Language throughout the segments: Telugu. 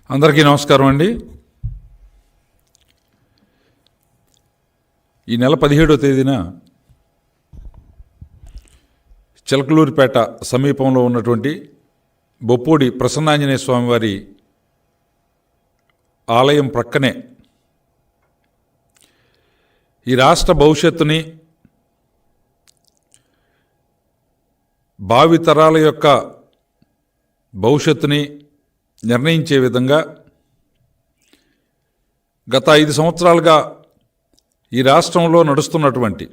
అందరికీ నమస్కారం అండి. ఈ నెల 17వ తేదీన చిలకలూరిపేట సమీపంలో ఉన్నటువంటి బొప్పూడి ప్రసన్నాంజనేయ స్వామివారి ఆలయం ప్రక్కనే ఈ రాష్ట్ర భవిష్యత్తుని, భావితరాల యొక్క భవిష్యత్తుని నిర్ణయించే విధంగా గత 5 సంవత్సరాలుగా ఈ రాష్ట్రంలో నడుస్తున్నటువంటి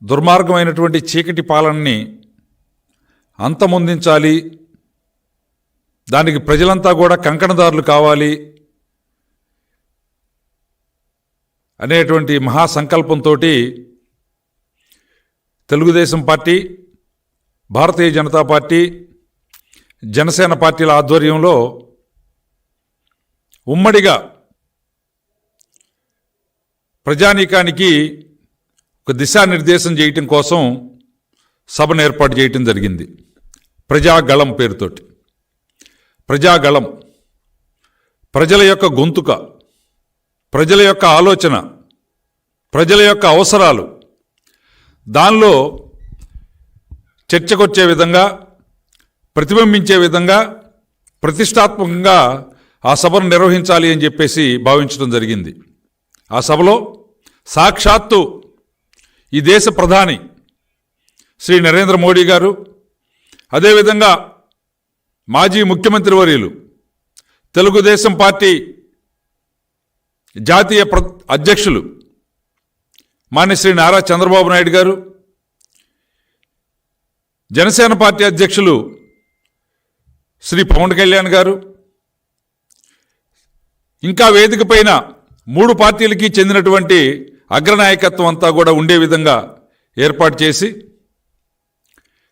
దుర్మార్గమైనటువంటి చీకటి పాలనని అంతమొందించాలి, దానికి ప్రజలంతా కూడా కంకణదారులు కావాలి అనేటువంటి మహాసంకల్పంతో తెలుగుదేశం పార్టీ, భారతీయ జనతా పార్టీ, జనసేన పార్టీల ఆధ్వర్యంలో ఉమ్మడిగా ప్రజానీకానికి ఒక దిశానిర్దేశం చేయటం కోసం సభను ఏర్పాటు చేయటం జరిగింది. ప్రజాగళం పేరుతోటి. ప్రజాగళం ప్రజల యొక్క గొంతుక, ప్రజల యొక్క ఆలోచన, ప్రజల యొక్క అవసరాలు దానిలో చర్చకొచ్చే విధంగా, ప్రతిబింబించే విధంగా ప్రతిష్టాత్మకంగా ఆ సభను నిర్వహించాలి అని చెప్పేసి భావించడం జరిగింది. ఆ సభలో సాక్షాత్తు ఈ దేశ ప్రధాని శ్రీ నరేంద్ర మోడీ గారు, అదేవిధంగా మాజీ ముఖ్యమంత్రి వర్యులు, తెలుగుదేశం పార్టీ జాతీయ అధ్యక్షులు మాన్య శ్రీ నారా చంద్రబాబు నాయుడు గారు, జనసేన పార్టీ అధ్యక్షులు శ్రీ పవన్ కళ్యాణ్ గారు, ఇంకా వేదిక పైన 3 పార్టీలకి చెందినటువంటి అగ్రనాయకత్వం అంతా కూడా ఉండే విధంగా ఏర్పాటు చేసి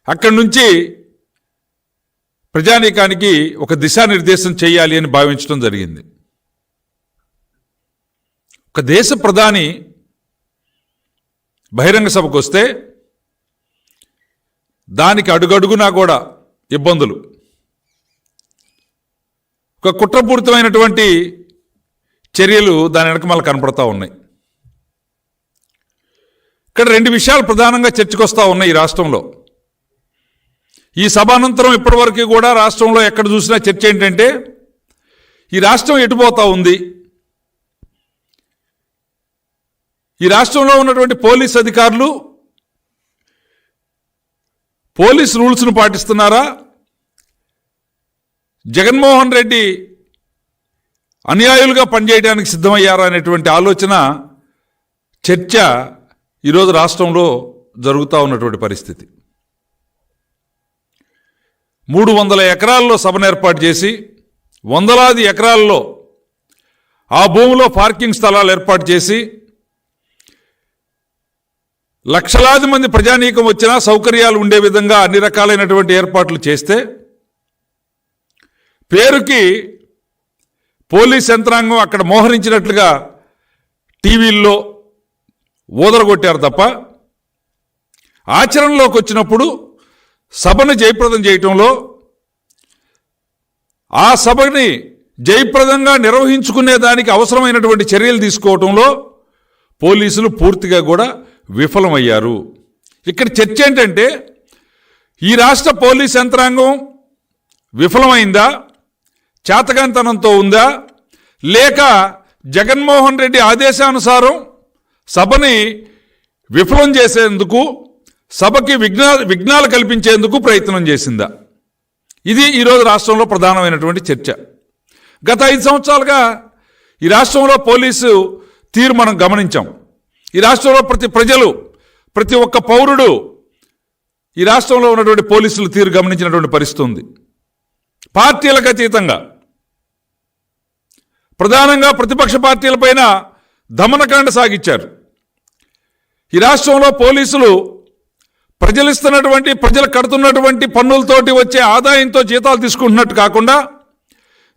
అక్కడి నుంచి ప్రజానీకానికి ఒక దిశానిర్దేశం చేయాలి అని భావించడం జరిగింది. ఒక దేశ ప్రధాని బహిరంగ సభకు వస్తే దానికి అడుగడుగునా కూడా ఇబ్బందులు, ఒక కుట్రపూరితమైనటువంటి చర్యలు దాని వెనకమాల కనపడతా ఉన్నాయి. ఇక్కడ 2 విషయాలు ప్రధానంగా చర్చకొస్తా ఉన్నాయి ఈ రాష్ట్రంలో. ఈ సభానంతరం ఇప్పటివరకు కూడా రాష్ట్రంలో ఎక్కడ చూసినా చర్చ ఏంటంటే ఈ రాష్ట్రం ఎటుపోతా ఉంది, ఈ రాష్ట్రంలో ఉన్నటువంటి పోలీస్ అధికారులు పోలీస్ రూల్స్ను పాటిస్తున్నారా, జగన్మోహన్ రెడ్డి అనుయాయులుగా పనిచేయడానికి సిద్ధమయ్యారా అనేటువంటి ఆలోచన, చర్చ ఈరోజు రాష్ట్రంలో జరుగుతూ ఉన్నటువంటి పరిస్థితి. 300 ఎకరాల్లో సభను ఏర్పాటు చేసి వందలాది ఎకరాల్లో ఆ భూమిలో పార్కింగ్ స్థలాలు ఏర్పాటు చేసి లక్షలాది మంది ప్రజానీకం వచ్చినా సౌకర్యాలు ఉండే విధంగా అన్ని రకాలైనటువంటి ఏర్పాట్లు చేస్తే పేరుకి పోలీస్ యంత్రాంగం అక్కడ మోహరించినట్లుగా టీవీల్లో ఊదరగొట్టారు తప్ప ఆచరణలోకి వచ్చినప్పుడు సభను జయప్రదం చేయటంలో, ఆ సభని జయప్రదంగా నిర్వహించుకునే దానికి అవసరమైనటువంటి చర్యలు తీసుకోవటంలో పోలీసులు పూర్తిగా కూడా విఫలమయ్యారు. ఇక్కడ చర్చ ఏంటంటే ఈ రాష్ట్ర పోలీస్ యంత్రాంగం విఫలమైందా, చేతకాంతనంతో ఉందా, లేక జగన్మోహన్ రెడ్డి ఆదేశానుసారం సభని విఫలం చేసేందుకు, సభకి విఘ్నాలు కల్పించేందుకు ప్రయత్నం చేసిందా? ఇది ఈరోజు రాష్ట్రంలో ప్రధానమైనటువంటి చర్చ. గత 5 సంవత్సరాలుగా ఈ రాష్ట్రంలో పోలీసు తీరు మనం గమనించాం. ఈ రాష్ట్రంలో ప్రతి ఒక్క పౌరుడు ఈ రాష్ట్రంలో ఉన్నటువంటి పోలీసుల తీరు గమనించినటువంటి పరిస్థితి ఉంది. పార్టీలకు అతీతంగా ప్రధానంగా ప్రతిపక్ష పార్టీలపైన దమనకాండ సాగించారు. ఈ రాష్ట్రంలో పోలీసులు ప్రజలు కడుతున్నటువంటి పన్నులతోటి వచ్చే ఆదాయంతో జీతాలు తీసుకుంటున్నట్టు కాకుండా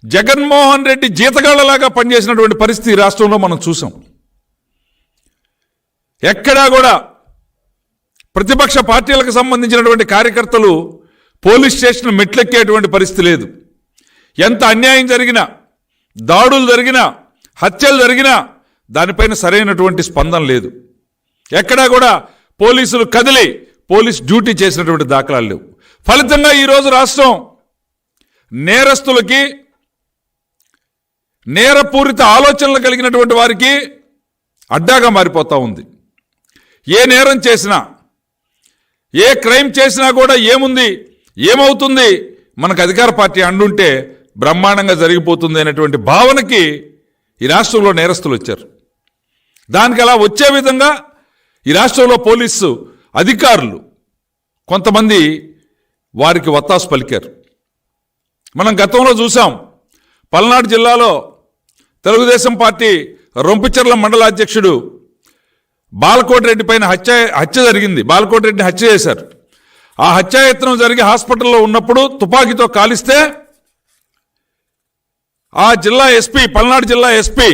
జగన్మోహన్ రెడ్డి జీతగాళ్లలాగా పనిచేసినటువంటి పరిస్థితి ఈ రాష్ట్రంలో మనం చూసాం. ఎక్కడా కూడా ప్రతిపక్ష పార్టీలకు సంబంధించినటువంటి కార్యకర్తలు పోలీస్ స్టేషన్ మెట్లెక్కేటువంటి పరిస్థితి లేదు. ఎంత అన్యాయం జరిగినా, దాడులు జరిగినా, హత్యలు జరిగినా దానిపైన సరైనటువంటి స్పందన లేదు. ఎక్కడా కూడా పోలీసులు కదిలి పోలీస్ డ్యూటీ చేసినటువంటి దాఖలాలు లేవు. ఫలితంగా ఈరోజు రాష్ట్రం నేరస్తులకి, నేరపూరిత ఆలోచనలు కలిగినటువంటి వారికి అడ్డాగా మారిపోతూ ఉంది. ఏ నేరం చేసినా, ఏ క్రైమ్ చేసినా కూడా ఏముంది, ఏమవుతుంది, మనకు అధికార పార్టీ అండుంటే బ్రహ్మాండంగా జరిగిపోతుంది అనేటువంటి భావనకి ఈ రాష్ట్రంలో నేరస్తులు వచ్చారు. దానికి అలా వచ్చే విధంగా ఈ రాష్ట్రంలో పోలీసు అధికారులు కొంతమంది వారికి వత్తాసు పలికారు. మనం గతంలో చూసాం, పల్నాడు జిల్లాలో తెలుగుదేశం పార్టీ రొంపిచెర్ల మండల అధ్యక్షుడు బాలకోటి రెడ్డి పైన హత్య జరిగింది. బాలకోటి రెడ్డిని హత్య చేశారు. ఆ హత్యాయత్నం జరిగి హాస్పిటల్లో ఉన్నప్పుడు తుపాకీతో కాలిస్తే ఆ జిల్లా ఎస్పీ, పల్నాడు జిల్లా ఎస్పీ,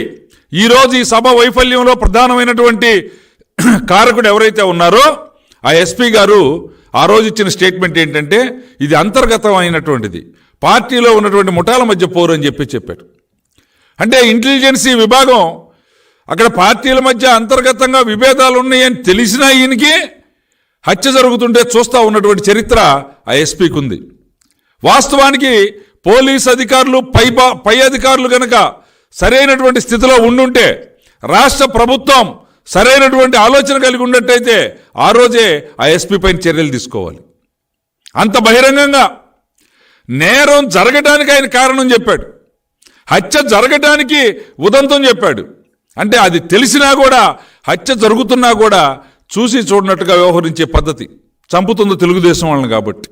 ఈరోజు ఈ సభ వైఫల్యంలో ప్రధానమైనటువంటి కారకుడు ఎవరైతే ఉన్నారో ఆ ఎస్పీ గారు ఆ రోజు ఇచ్చిన స్టేట్మెంట్ ఏంటంటే, ఇది అంతర్గతమైనటువంటిది, పార్టీలో ఉన్నటువంటి ముఠాల మధ్య పోరు అని చెప్పాడు. అంటే ఇంటెలిజెన్సీ విభాగం అక్కడ పార్టీల మధ్య అంతర్గతంగా విభేదాలు ఉన్నాయని తెలిసినా ఈయనకి హత్య జరుగుతుంటే చూస్తూ ఉన్నటువంటి చరిత్ర ఆ ఎస్పీకి ఉంది. వాస్తవానికి పోలీస్ అధికారులు, పై అధికారులు కనుక సరైనటువంటి స్థితిలో ఉండుంటే, రాష్ట్ర ప్రభుత్వం సరైనటువంటి ఆలోచన కలిగి ఉన్నట్టయితే ఆ రోజే ఆ ఎస్పీ పైన చర్యలు తీసుకోవాలి. అంత బహిరంగంగా నేరం జరగడానికి ఆయన కారణం చెప్పాడు, హత్య జరగడానికి ఉదంతం చెప్పాడు. అంటే అది తెలిసినా కూడా, హత్య జరుగుతున్నా కూడా చూసి చూడనట్టుగా వ్యవహరించే పద్ధతి చంపుతుంది తెలుగుదేశం వాళ్ళని. కాబట్టి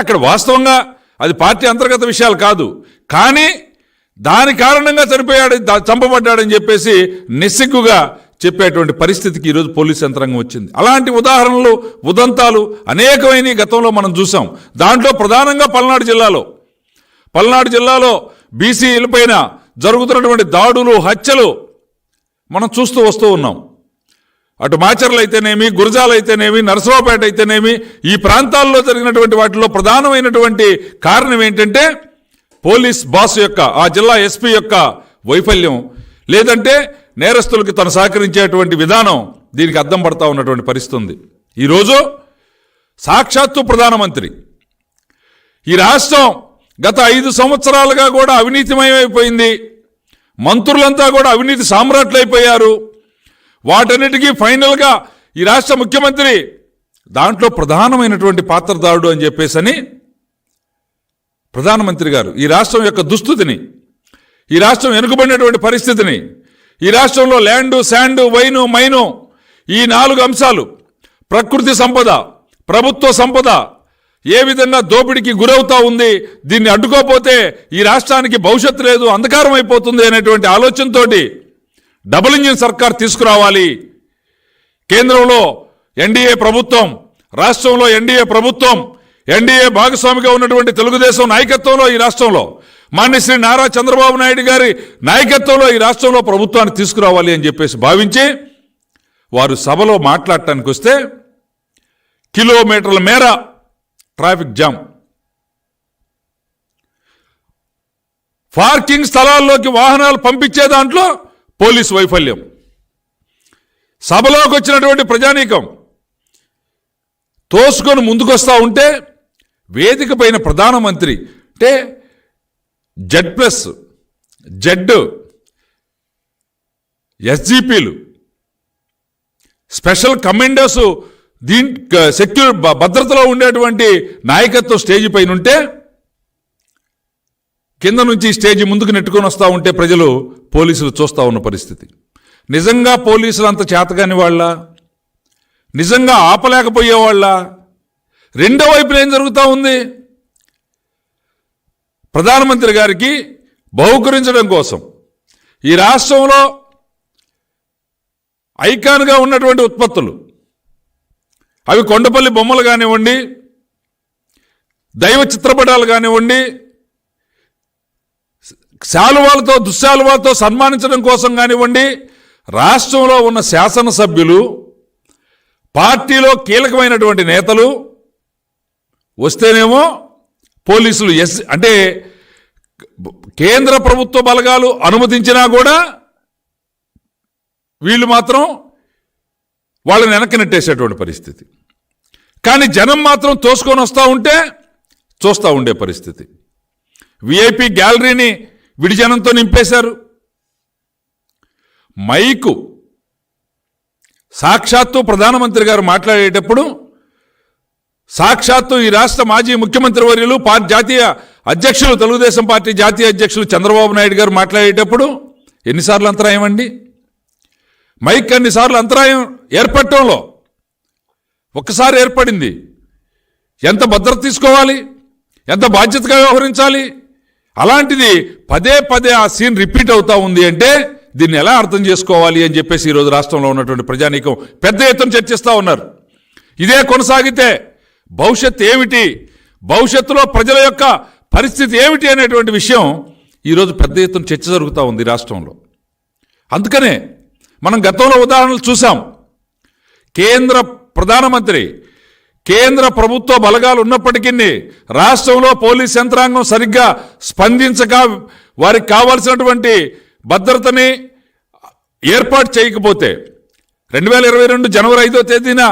అక్కడ వాస్తవంగా అది పార్టీ అంతర్గత విషయాలు కాదు, కానీ దాని కారణంగా చనిపోయాడు, చంపబడ్డాడని చెప్పేసి నిస్సిగ్గుగా చెప్పేటువంటి పరిస్థితికి ఈరోజు పోలీస్ యంత్రాంగం వచ్చింది. అలాంటి ఉదాహరణలు, ఉదంతాలు అనేకమైన గతంలో మనం చూసాం. దాంట్లో ప్రధానంగా పల్నాడు జిల్లాలో బీసీల పైన జరుగుతున్నటువంటి దాడులు, హత్యలు మనం చూస్తూ వస్తూ ఉన్నాం. అటు మాచర్లు అయితేనేమి, గురజాలు అయితేనేమి, నరసరావుపేట అయితేనేమి, ఈ ప్రాంతాల్లో జరిగినటువంటి వాటిలో ప్రధానమైనటువంటి కారణం ఏంటంటే పోలీస్ బాస్ యొక్క, ఆ జిల్లా ఎస్పీ యొక్క వైఫల్యం, లేదంటే నేరస్తులకి తను సహకరించేటువంటి విధానం దీనికి అద్దం పడతా ఉన్నటువంటి పరిస్థితి ఉంది. ఈరోజు సాక్షాత్తు ప్రధానమంత్రి, ఈ రాష్ట్రం గత 5 సంవత్సరాలుగా కూడా అవినీతిమయమైపోయింది, మంత్రులంతా కూడా అవినీతి సామ్రాట్లయిపోయారు, వాటన్నిటికీ ఫైనల్గా ఈ రాష్ట్ర ముఖ్యమంత్రి దాంట్లో ప్రధానమైనటువంటి పాత్రదారుడు అని చెప్పేసని ప్రధానమంత్రి గారు ఈ రాష్ట్రం యొక్క దుస్థితిని, ఈ రాష్ట్రం వెనుకబడినటువంటి పరిస్థితిని, ఈ రాష్ట్రంలో ల్యాండు, శాండు, వైను, మైను, ఈ 4 అంశాలు, ప్రకృతి సంపద, ప్రభుత్వ సంపద ఏ విధంగా దోపిడీకి గురవుతా ఉంది, దీన్ని అడ్డుకోపోతే ఈ రాష్ట్రానికి భవిష్యత్తు లేదు, అంధకారం అయిపోతుంది అనేటువంటి ఆలోచనతోటి డబుల్ ఇంజిన్ సర్కార్ తీసుకురావాలి. కేంద్రంలో ఎన్డీఏ ప్రభుత్వం, రాష్ట్రంలో ఎన్డీఏ ప్రభుత్వం, ఎన్డీఏ భాగస్వామిగా ఉన్నటువంటి తెలుగుదేశం నాయకత్వంలో ఈ రాష్ట్రంలో మాన్యశ్రీ నారా చంద్రబాబు నాయుడు గారి నాయకత్వంలో ఈ రాష్ట్రంలో ప్రభుత్వాన్ని తీసుకురావాలి అని చెప్పేసి భావించి వారు సభలో మాట్లాడటానికి వస్తే కిలోమీటర్ల మేర ట్రాఫిక్ జామ్, పార్కింగ్ స్థలాల్లోకి వాహనాలు పంపించే దాంట్లో పోలీసు వైఫల్యం, సభలోకి వచ్చినటువంటి ప్రజానీకం తోసుకొని ముందుకొస్తా ఉంటే వేదిక పైన ప్రధానమంత్రి అంటే Z+, జెడ్, ఎస్జీపీలు, స్పెషల్ కమాండోస్, భద్రతలో ఉండేటువంటి నాయకత్వం స్టేజి పైన ఉంటే కింద నుంచి స్టేజి ముందుకు నెట్టుకొని వస్తూ ఉంటే ప్రజలు, పోలీసులు చూస్తూ ఉన్న పరిస్థితి. నిజంగా పోలీసులు అంత చేతగాని వాళ్ళ, నిజంగా ఆపలేకపోయేవాళ్ళ? రెండో వైపున ఏం జరుగుతూ ఉంది? ప్రధానమంత్రి గారికి బహుకరించడం కోసం ఈ రాష్ట్రంలో ఐకాన్గా ఉన్నటువంటి ఉత్పత్తులు, అవి కొండపల్లి బొమ్మలు కానివ్వండి, దైవ చిత్రపటాలు కానివ్వండి, శాలువాలతో, దుశ్శాలువాలతో సన్మానించడం కోసం కానివ్వండి, రాష్ట్రంలో ఉన్న శాసనసభ్యులు, పార్టీలో కీలకమైనటువంటి నేతలు వస్తేనేమో పోలీసులు అంటే కేంద్ర ప్రభుత్వ బలగాలు అనుమతించినా కూడా వీళ్ళు మాత్రం వాళ్ళని వెనక్కి నెట్టేసేటువంటి పరిస్థితి. కానీ జనం మాత్రం తోసుకొని వస్తూ ఉంటే చూస్తూ ఉండే పరిస్థితి. విఐపి గ్యాలరీని విడిజనంతో నింపేశారు. మైకు సాక్షాత్తు ప్రధానమంత్రి గారు మాట్లాడేటప్పుడు, సాక్షాత్తు ఈ రాష్ట్ర మాజీ ముఖ్యమంత్రి వర్యులు జాతీయ అధ్యక్షులు, తెలుగుదేశం పార్టీ జాతీయ అధ్యక్షులు చంద్రబాబు నాయుడు గారు మాట్లాడేటప్పుడు ఎన్నిసార్లు అంతరాయం అండి? మైక్ అన్నిసార్లు అంతరాయం ఏర్పడటంలో ఒక్కసారి ఏర్పడింది. ఎంత భద్రత తీసుకోవాలి, ఎంత బాధ్యతగా వ్యవహరించాలి? అలాంటిది పదే పదే ఆ సీన్ రిపీట్ అవుతా ఉంది అంటే దీన్ని ఎలా అర్థం చేసుకోవాలి అని చెప్పేసి ఈరోజు రాష్ట్రంలో ఉన్నటువంటి ప్రజానీకం పెద్ద ఎత్తున చర్చిస్తూ ఉన్నారు. ఇదే కొనసాగితే భవిష్యత్తు ఏమిటి, భవిష్యత్తులో ప్రజల యొక్క పరిస్థితి ఏమిటి అనేటువంటి విషయం ఈరోజు పెద్ద ఎత్తున చర్చ జరుగుతూ ఉంది రాష్ట్రంలో. అందుకనే మనం గతంలో ఉదాహరణలు చూసాం. కేంద్ర ప్రధానమంత్రి, కేంద్ర ప్రభుత్వ బలగాలు ఉన్నప్పటికీ రాష్ట్రంలో పోలీస్ యంత్రాంగం సరిగ్గా స్పందించక వారికి కావాల్సినటువంటి భద్రతని ఏర్పాటు చేయకపోతే 2022 జనవరి 5వ తేదీన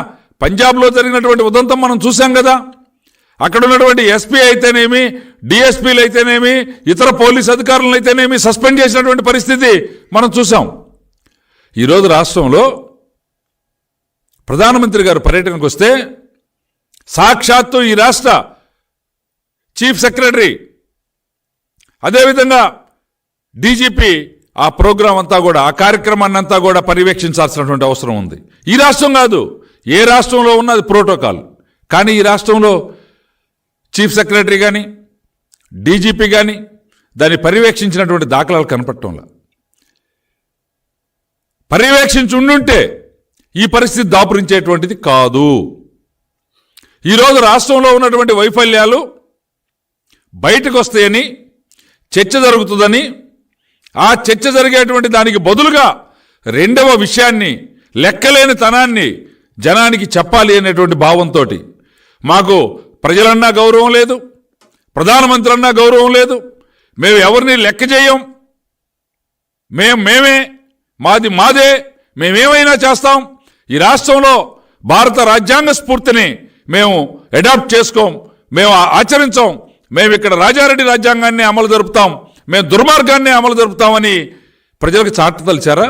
పంజాబ్లో జరిగినటువంటి ఉదంతం మనం చూసాం కదా. అక్కడ ఉన్నటువంటి ఎస్పీ అయితేనేమి, డిఎస్పీలు అయితేనేమి, ఇతర పోలీస్ అధికారులను అయితేనేమి సస్పెండ్ చేసినటువంటి పరిస్థితి మనం చూసాం. ఈరోజు రాష్ట్రంలో ప్రధానమంత్రి గారు పర్యటనకు వస్తే సాక్షాత్తు ఈ రాష్ట్ర చీఫ్ సెక్రటరీ, అదేవిధంగా డీజీపీ ఆ ప్రోగ్రాం అంతా కూడా, ఆ కార్యక్రమాన్ని అంతా కూడా పర్యవేక్షించాల్సినటువంటి అవసరం ఉంది. ఈ రాష్ట్రం కాదు, ఏ రాష్ట్రంలో ఉన్నది ప్రోటోకాల్. కానీ ఈ రాష్ట్రంలో చీఫ్ సెక్రటరీ కానీ డీజీపీ కానీ దాన్ని పర్యవేక్షించినటువంటి దాఖలాలు కనపడటంలా. పర్యవేక్షించి ఉండుంటే ఈ పరిస్థితి దాపురించేటువంటిది కాదు. ఈరోజు రాష్ట్రంలో ఉన్నటువంటి వైఫల్యాలు బయటకు వస్తాయని చర్చ జరుగుతుందని, ఆ చర్చ జరిగేటువంటి దానికి బదులుగా రెండవ విషయాన్ని, లెక్కలేని తనాన్ని జనానికి చెప్పాలి అనేటువంటి భావంతో మాకు ప్రజలన్నా గౌరవం లేదు, ప్రధానమంత్రి అన్నా గౌరవం లేదు, మేము ఎవరిని లెక్క చేయం, మేమే, మాది మాదే, మేమేమైనా చేస్తాం, ఈ రాష్ట్రంలో భారత రాజ్యాంగ స్ఫూర్తిని మేము అడాప్ట్ చేసుకోం, మేము ఆచరించాం, మేము ఇక్కడ రాజారెడ్డి రాజ్యాంగాన్ని అమలు జరుపుతాం, మేము దుర్మార్గాన్ని అమలు జరుపుతామని ప్రజలకు చాటతలిచారా?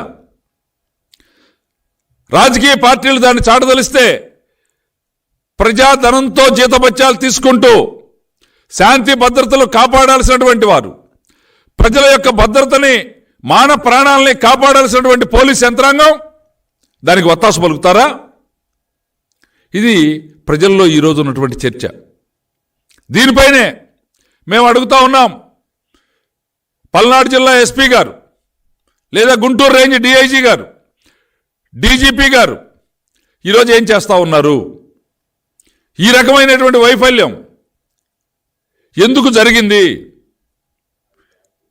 రాజకీయ పార్టీలు దాన్ని చాటదలిస్తే ప్రజాధనంతో జీతబత్యాలు తీసుకుంటూ శాంతి భద్రతలు కాపాడాల్సినటువంటి వారు, ప్రజల యొక్క భద్రతని, మాన ప్రాణాలని కాపాడాల్సినటువంటి పోలీస్ యంత్రాంగం దానికి వత్తాసు పలుకుతారా? ఇది ప్రజల్లో ఈరోజు ఉన్నటువంటి చర్చ. దీనిపైనే మేము అడుగుతా ఉన్నాం. పల్నాడు జిల్లా ఎస్పీ గారు, లేదా గుంటూరు రేంజ్ డిఐజీ గారు, డీజీపీ గారు ఈరోజు ఏం చేస్తూ ఉన్నారు? ఈ రకమైనటువంటి వైఫల్యం ఎందుకు జరిగింది?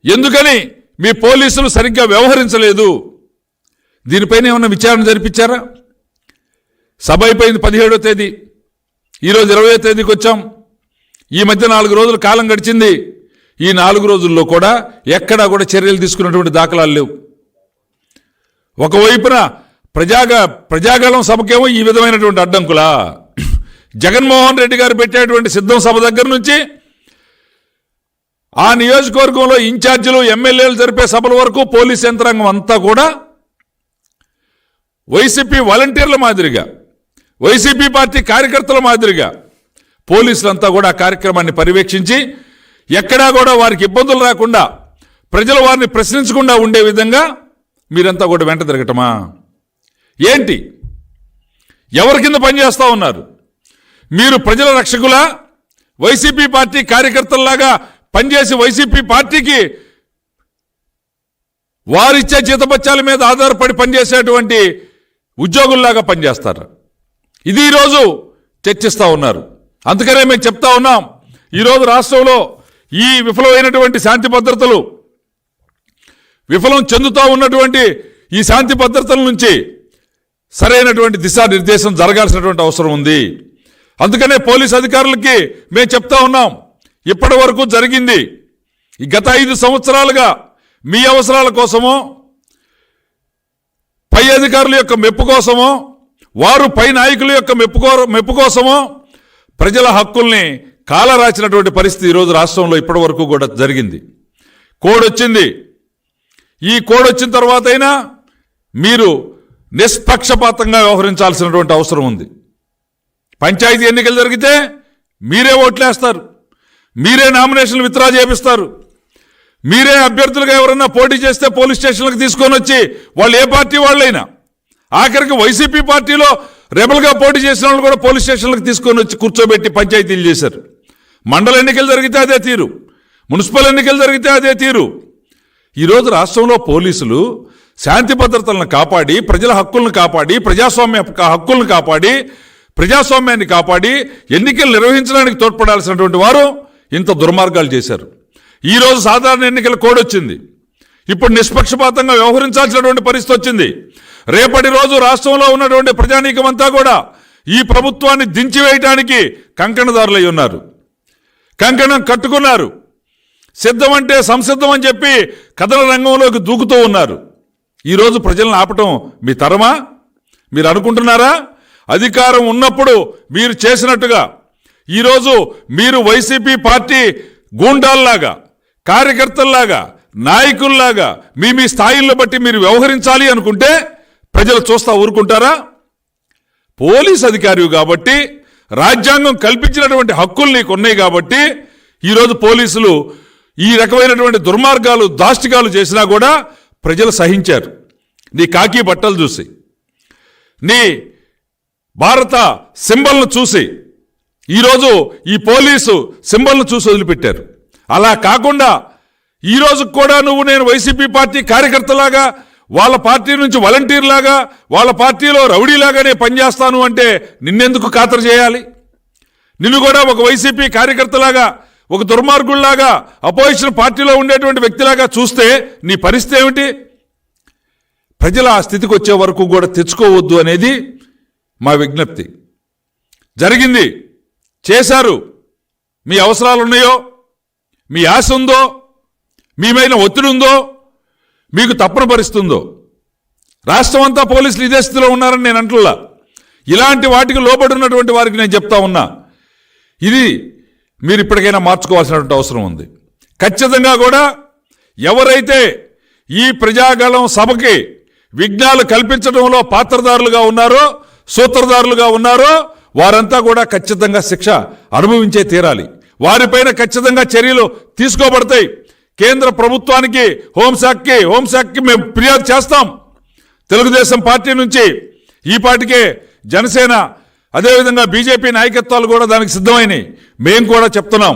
ఎందుకని మీ పోలీసులు సరిగ్గా వ్యవహరించలేదు? దీనిపైన ఏమన్నా విచారణ జరిపించారా? సభ అయిపోయింది 17వ తేదీ, ఈరోజు 20వ తేదీకి వచ్చాం. ఈ మధ్య 4 రోజులు కాలం గడిచింది. ఈ 4 రోజుల్లో కూడా ఎక్కడా కూడా చర్యలు తీసుకున్నటువంటి దాఖలాలు లేవు. ఒకవైపున ప్రజాగళం సభకేమో ఈ విధమైనటువంటి అడ్డంకులా? జగన్మోహన్ రెడ్డి గారు పెట్టేటువంటి సిద్ధం సభ దగ్గర నుంచి ఆ నియోజకవర్గంలో ఇన్ఛార్జీలు, ఎమ్మెల్యేలు జరిపే సభల వరకు పోలీస్ యంత్రాంగం అంతా కూడా వైసీపీ వాలంటీర్ల మాదిరిగా, వైసీపీ పార్టీ కార్యకర్తల మాదిరిగా పోలీసులంతా కూడా ఆ కార్యక్రమాన్ని పర్యవేక్షించి ఎక్కడా కూడా వారికి ఇబ్బందులు రాకుండా, ప్రజలు వారిని ప్రశ్నించకుండా ఉండే విధంగా మీరంతా కూడా వెంట తిరగటమా? ఏంటి? ఎవరి కింద పనిచేస్తూ ఉన్నారు? మీరు ప్రజల రక్షకులా? వైసీపీ పార్టీ కార్యకర్తల్లాగా పనిచేసి వైసీపీ పార్టీకి వారిచ్చే జీతబత్యాల మీద ఆధారపడి పనిచేసేటువంటి ఉద్యోగుల్లాగా పనిచేస్తారు? ఇది ఈరోజు చర్చిస్తూ ఉన్నారు. అందుకనే మేము చెప్తా ఉన్నాం, ఈరోజు రాష్ట్రంలో ఈ విఫలమైనటువంటి శాంతి భద్రతలు, విఫలం చెందుతూ ఉన్నటువంటి ఈ శాంతి భద్రతల నుంచి సరైనటువంటి దిశానిర్దేశం జరగాల్సినటువంటి అవసరం ఉంది. అందుకనే పోలీస్ అధికారులకి మేము చెప్తా ఉన్నాం, ఇప్పటి వరకు జరిగింది. ఈ గత 5 సంవత్సరాలుగా మీ అవసరాల కోసమో, పై అధికారుల యొక్క మెప్పు కోసమో, వారు పై నాయకుల యొక్క మెప్పు కోసమో ప్రజల హక్కుల్ని కాలరాచినటువంటి పరిస్థితి ఈరోజు రాష్ట్రంలో ఇప్పటి వరకు కూడా జరిగింది. కోడ్ వచ్చింది. ఈ కోడ్ వచ్చిన తర్వాత అయినా మీరు నిష్పక్షపాతంగా వ్యవహరించాల్సినటువంటి అవసరం ఉంది. పంచాయతీ ఎన్నికలు జరిగితే మీరే ఓట్లేస్తారు, మీరే నామినేషన్లు విత్డ్రా చేపిస్తారు, మీరే అభ్యర్థులుగా ఎవరన్నా పోటీ చేస్తే పోలీస్ స్టేషన్లకు తీసుకొని వచ్చి వాళ్ళు ఏ పార్టీ వాళ్ళైనా, ఆఖరికి వైసీపీ పార్టీలో రెబల్గా పోటీ చేసిన వాళ్ళు కూడా పోలీస్ స్టేషన్లకు తీసుకొని వచ్చి కూర్చోబెట్టి పంచాయతీలు చేశారు. మండల ఎన్నికలు జరిగితే అదే తీరు, మున్సిపల్ ఎన్నికలు జరిగితే అదే తీరు. ఈరోజు రాష్ట్రంలో పోలీసులు శాంతి భద్రతలను కాపాడి, ప్రజల హక్కులను కాపాడి, ప్రజాస్వామ్య హక్కులను కాపాడి, ప్రజాస్వామ్యాన్ని కాపాడి ఎన్నికలు నిర్వహించడానికి తోడ్పడాల్సినటువంటి వారు ఇంత దుర్మార్గాలు చేశారు. ఈరోజు సాధారణ ఎన్నికల కోడ్ వచ్చింది. ఇప్పుడు నిష్పక్షపాతంగా వ్యవహరించాల్సినటువంటి పరిస్థితి వచ్చింది. రేపటి రోజు రాష్ట్రంలో ఉన్నటువంటి ప్రజానీకమంతా కూడా ఈ ప్రభుత్వాన్ని దించివేయటానికి కంకణదారులై ఉన్నారు, కంకణం కట్టుకున్నారు. సిద్ధమంటే సంసిద్ధం అని చెప్పి కథన రంగంలోకి దూకుతూ ఉన్నారు. ఈరోజు ప్రజలను ఆపటం మీ తరమా? మీరు అనుకుంటున్నారా? అధికారం ఉన్నప్పుడు మీరు చేసినట్టుగా ఈరోజు మీరు వైసీపీ పార్టీ గూండాల్లాగా, కార్యకర్తల్లాగా, నాయకుల్లాగా మీ స్థాయిలను బట్టి మీరు వ్యవహరించాలి అనుకుంటే ప్రజలు చూస్తా ఊరుకుంటారా? పోలీస్ అధికారి కాబట్టి, రాజ్యాంగం కల్పించినటువంటి హక్కులు నీకు ఉన్నాయి కాబట్టి ఈరోజు పోలీసులు ఈ రకమైనటువంటి దుర్మార్గాలు, దాష్టికాలు చేసినా కూడా ప్రజలు సహించారు. నీ కాకి బట్టలు చూసి, నీ భారత సింబల్ను చూసి, ఈరోజు ఈ పోలీసు సింబల్ను చూసి వదిలిపెట్టారు. అలా కాకుండా ఈరోజు కూడా నేను వైసీపీ పార్టీ కార్యకర్తలాగా, వాళ్ళ పార్టీ నుంచి వాలంటీర్ లాగా, వాళ్ళ పార్టీలో రౌడీలాగానే పనిచేస్తాను అంటే నిన్నెందుకు ఖాతరు చేయాలి? నిన్ను కూడా ఒక వైసీపీ కార్యకర్తలాగా, ఒక దుర్మార్గుల్లాగా, అపోజిషన్ పార్టీలో ఉండేటువంటి వ్యక్తిలాగా చూస్తే నీ పరిస్థితి ఏమిటి? ప్రజల ఆ స్థితికి వచ్చే వరకు కూడా తెచ్చుకోవద్దు అనేది మా విజ్ఞప్తి. జరిగింది, చేశారు. మీ అవసరాలు ఉన్నాయో, మీ ఆశ ఉందో, మీ మీద ఒత్తిడి ఉందో, మీకు తప్పని పరిస్తుందో, రాష్ట్రం అంతా పోలీసులు ఇదే స్థితిలో ఉన్నారని నేను అంటున్నా. ఇలాంటి వాటికి లోబడి ఉన్నటువంటి వారికి నేను చెప్తా ఉన్నా, ఇది మీరు ఇప్పటికైనా మార్చుకోవాల్సినటువంటి అవసరం ఉంది. ఖచ్చితంగా కూడా ఎవరైతే ఈ ప్రజాగళం సభకి విఘ్నాలు కల్పించడంలో పాత్రదారులుగా ఉన్నారో, సూత్రధారులుగా ఉన్నారో వారంతా కూడా ఖచ్చితంగా శిక్ష అనుభవించే తీరాలి. వారిపైన ఖచ్చితంగా చర్యలు తీసుకోబడతాయి. కేంద్ర ప్రభుత్వానికి, హోంశాఖకి మేము ఫిర్యాదు చేస్తాం. తెలుగుదేశం పార్టీ నుంచి ఈ పార్టీకే జనసేన, అదేవిధంగా బీజేపీ నాయకత్వాలు కూడా దానికి సిద్ధమైనవి. మేము కూడా చెప్తున్నాం,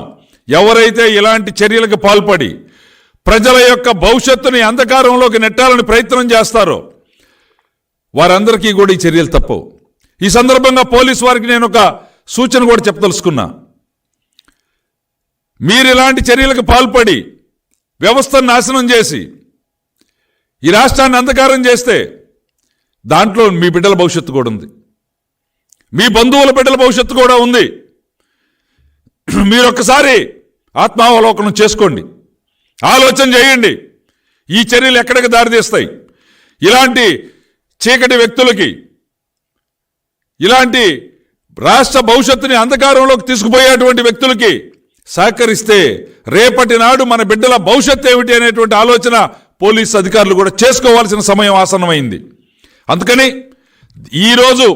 ఎవరైతే ఇలాంటి చర్యలకు పాల్పడి ప్రజల యొక్క భవిష్యత్తుని అంధకారంలోకి నెట్టాలని ప్రయత్నం చేస్తారో వారందరికీ కూడా ఈ చర్యలు తప్పవు. ఈ సందర్భంగా పోలీసు వారికి నేను ఒక సూచన కూడా చెప్పదలుచుకున్నా. మీరు ఇలాంటి చర్యలకు పాల్పడి వ్యవస్థను నాశనం చేసి ఈ రాష్ట్రాన్ని అంధకారం చేస్తే దాంట్లో మీ బిడ్డల భవిష్యత్తు కూడా ఉంది, మీ బంధువుల బిడ్డల భవిష్యత్తు కూడా ఉంది. మీరు ఒక్కసారి ఆత్మావలోకనం చేసుకోండి, ఆలోచన చేయండి. ఈ చర్యలు ఎక్కడికి దారితీస్తాయి? ఇలాంటి చీకటి వ్యక్తులకి, ఇలాంటి రాష్ట్ర భవిష్యత్తుని అంధకారంలోకి తీసుకుపోయేటువంటి వ్యక్తులకి సహకరిస్తే రేపటి నాడు మన బిడ్డల భవిష్యత్తు ఏమిటి అనేటువంటి ఆలోచన పోలీసు అధికారులు కూడా చేసుకోవాల్సిన సమయం ఆసన్నమైంది. అందుకని ఈరోజు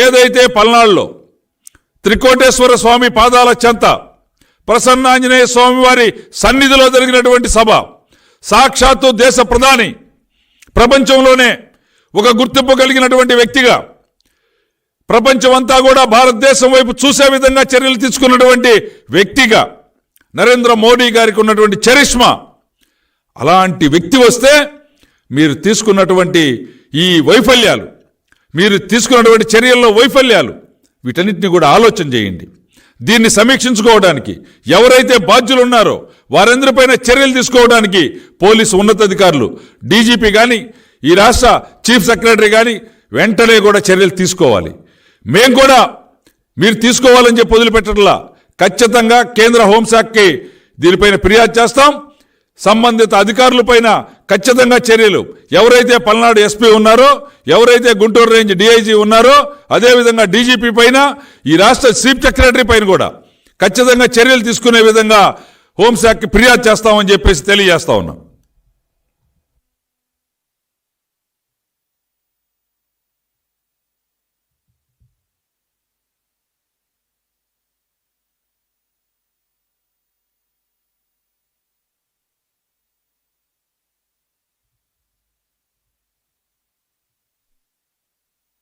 ఏదైతే పల్నాడులో త్రికోటేశ్వర స్వామి పాదాల చెంత ప్రసన్నాంజనేయ స్వామి వారి సన్నిధిలో జరిగినటువంటి సభ, సాక్షాత్తు దేశ ప్రధాని, ప్రపంచంలోనే ఒక గుర్తింపు కలిగినటువంటి వ్యక్తిగా ప్రపంచమంతా కూడా భారతదేశం వైపు చూసే విధంగా చర్యలు తీసుకున్నటువంటి వ్యక్తిగా నరేంద్ర మోడీ గారికి ఉన్నటువంటి చరిష్మా, అలాంటి వ్యక్తి వస్తే మీరు తీసుకున్నటువంటి ఈ వైఫల్యాలు, మీరు తీసుకున్నటువంటి చర్యల్లో వైఫల్యాలు, వీటన్నిటిని కూడా ఆలోచన చేయండి. దీన్ని సమీక్షించుకోవడానికి ఎవరైతే బాధ్యులు ఉన్నారో వారందరిపైన చర్యలు తీసుకోవడానికి పోలీసు ఉన్నతాధికారులు, డీజీపీ కానీ, ఈ రాష్ట్ర చీఫ్ సెక్రటరీ కానీ వెంటనే కూడా చర్యలు తీసుకోవాలి. మేము కూడా మీరు తీసుకోవాలని చెప్పి వదిలిపెట్టట్లా, ఖచ్చితంగా కేంద్ర హోంశాఖకి దీనిపైన ఫిర్యాదు చేస్తాం. సంబంధిత అధికారులపైన ఖచ్చితంగా చర్యలు, ఎవరైతే పల్నాడు ఎస్పీ ఉన్నారో, ఎవరైతే గుంటూరు రేంజ్ డిఐజీ ఉన్నారో, అదేవిధంగా డీజీపీ పైన, ఈ రాష్ట్ర చీఫ్ సెక్రటరీ పైన కూడా ఖచ్చితంగా చర్యలు తీసుకునే విధంగా హోంశాఖకి ఫిర్యాదు చేస్తామని చెప్పేసి తెలియజేస్తా ఉన్నాం.